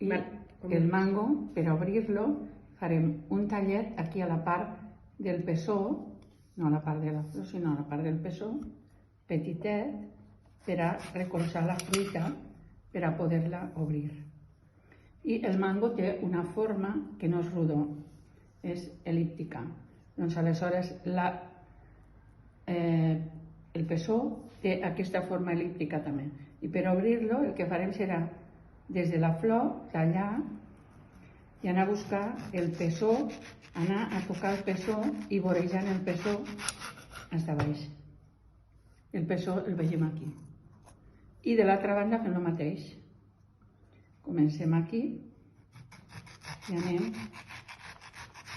I el mango, per obrir-lo, farem un tallet aquí a la part del pessó, no a la part de la flor, sinó a la part del pessó, petitet, per a recolzar la fruita, per a poder-la obrir. I el mango té una forma que no és rodó, és el·líptica. Doncs aleshores el pessó té aquesta forma el·líptica també. I per obrir-lo el que farem serà des de la flor tallar i anar a buscar el pessó, anar a tocar el pessó i vorejant el pessó fins a baix. El pessó el vegem aquí. I de l'altra banda fem el mateix. Comencem aquí i anem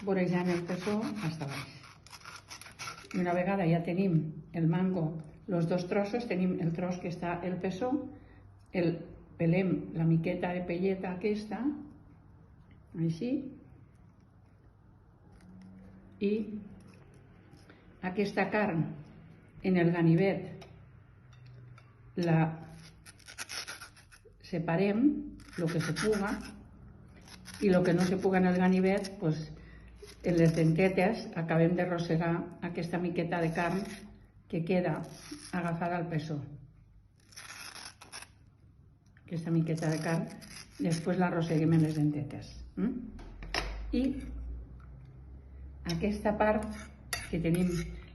vorejant el pessó fins a baix. I una vegada ja tenim el mango, els dos trossos, tenim el tros que està el pessó, pelem la miqueta de pelleta aquesta, així, i aquesta carn en el ganivet la separem, el que se puga, i el que no se puga en el ganivet, en les dentetes acabem de rossegar aquesta miqueta de carn que queda agafada al pessó. Aquesta miqueta de carn, després la arrosseguem en les dentetes. I aquesta part que tenim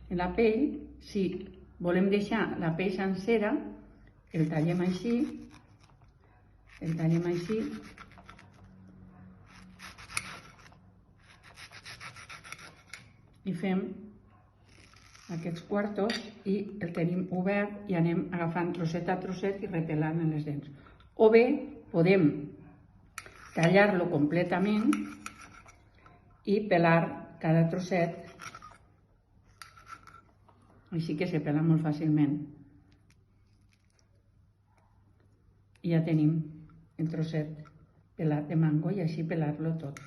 en la pell, si volem deixar la pell sencera, el tallem així, i fem aquests quartos i el tenim obert i anem agafant trosset a trosset i repelant en les dents. O bé podem tallar-lo completament i pelar cada trosset, així que se pela molt fàcilment. I ja tenim el trosset pelat de mango i així pelar-lo tot.